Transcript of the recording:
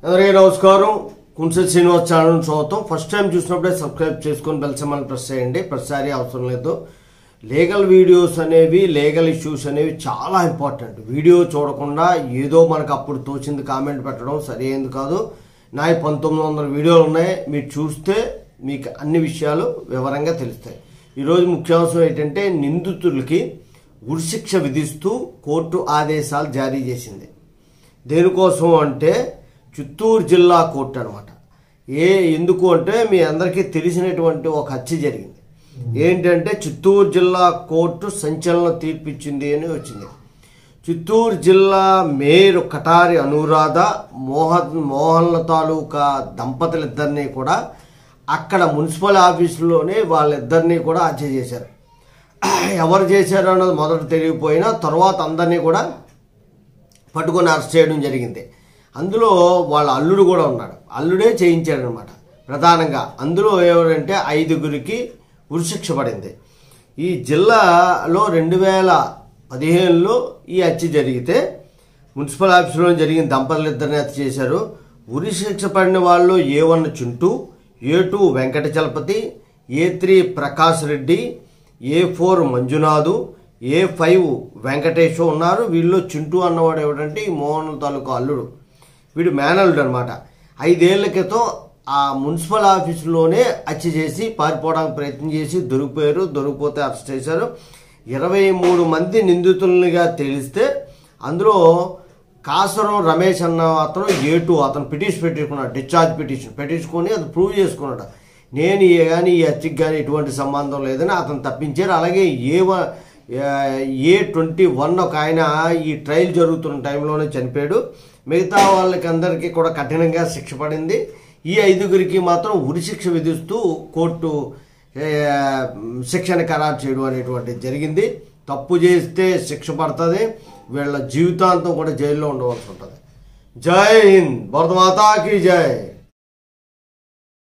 అందరికీ నమస్కారం. కుంసెట్ శ్రీనివాస్ ఛానల్ స్వాగతం. ఫస్ట్ టైం చూసినప్పుడే సబ్స్క్రైబ్ చేసుకొని బెల్ సింబల్ ప్రెస్ చేయండి. ప్రతిసారి అవసరం లేదు. లీగల్ వీడియోస్ అనేవి, లీగల్ ఇష్యూస్ అనేవి చాలా ఇంపార్టెంట్. వీడియో చూడకుండా ఏదో మనకు అప్పుడు తోచింది కామెంట్ పెట్టడం సరైనది కాదు. నా 1900 వీడియోలు ఉన్నాయి. మీరు చూస్తే మీకు అన్ని విషయాలు వివరంగా తెలుస్తాయి. ఈరోజు ముఖ్యాంశం ఏంటంటే, నిందితులకి ఉరిశిక్ష విధిస్తూ కోర్టు ఆదేశాలు జారీ చేసింది. దేనికోసం అంటే చిత్తూరు జిల్లా కోర్టు అనమాట. ఎందుకు అంటే మీ అందరికీ తెలిసినటువంటి ఒక హత్య జరిగింది. ఏంటంటే చిత్తూరు జిల్లా కోర్టు సంచలన తీర్పిచ్చింది అని వచ్చింది. చిత్తూరు జిల్లా మేయర్ కటారి అనురాధ మోహన్ల తాలూకా దంపతులిద్దరినీ కూడా అక్కడ మున్సిపల్ ఆఫీసులోనే వాళ్ళిద్దరినీ కూడా హత్య చేశారు. ఎవరు చేశారు అన్నది మొదట తెలియకపోయినా తర్వాత అందరినీ కూడా పట్టుకొని అరెస్ట్ చేయడం జరిగింది. అందులో వాళ్ళ అల్లుడు కూడా ఉన్నాడు. అల్లుడే చేయించాడనమాట ప్రధానంగా. అందులో ఎవరంటే 5గురికి ఉరిశిక్ష పడింది. ఈ జిల్లాలో 2015లో ఈ హత్య జరిగితే మున్సిపల్ ఆఫీసులో జరిగిన దంపతులిద్దరిని హత్య చేశారు. ఉరిశిక్ష పడిన వాళ్ళు A1 Chintu, A2 Venkata Chalapathi, A3 Prakash Reddy, A4 Manjunath, A5 Venkateswara ఉన్నారు. వీళ్ళు చింటూ అన్నవాడు ఎవడంటే ఈ మోహన్ తాలూకా అల్లుడు. వీడు మేనల్లుడు అనమాట. 5 ఏళ్ల క్రితం ఆ మున్సిపల్ ఆఫీసులోనే హత్య చేసి పారిపోవడానికి ప్రయత్నం చేసి దొరికిపోయారు. దొరికిపోతే అరెస్ట్ చేశారు. 23 మంది నిందితులుగా తెలిస్తే అందులో కాసరం రమేష్ అన్న అతను A2 అతను పిటిషన్ పెట్టుకున్నాడు. డిశ్చార్జ్ పెట్టించుకొని అది ప్రూవ్ చేసుకున్నాడు. నేను కానీ ఈ హత్యకి కానీ ఎటువంటి సంబంధం లేదని అతను తప్పించారు. అలాగే A21 ఒక ఆయన ఈ ట్రయల్ జరుగుతున్న టైంలోనే చనిపోయాడు. మిగతా వాళ్ళకి అందరికీ కూడా కఠినంగా శిక్ష పడింది. ఈ 5గురికి మాత్రం ఉరిశిక్ష విధిస్తూ కోర్టు శిక్షను ఖరారు చేయడం అనేటువంటిది జరిగింది. తప్పు చేస్తే శిక్ష పడుతుంది. వీళ్ళ జీవితాంతం కూడా జైల్లో ఉండవలసి ఉంటుంది. జై హింద్. భారత మాతాకి జై.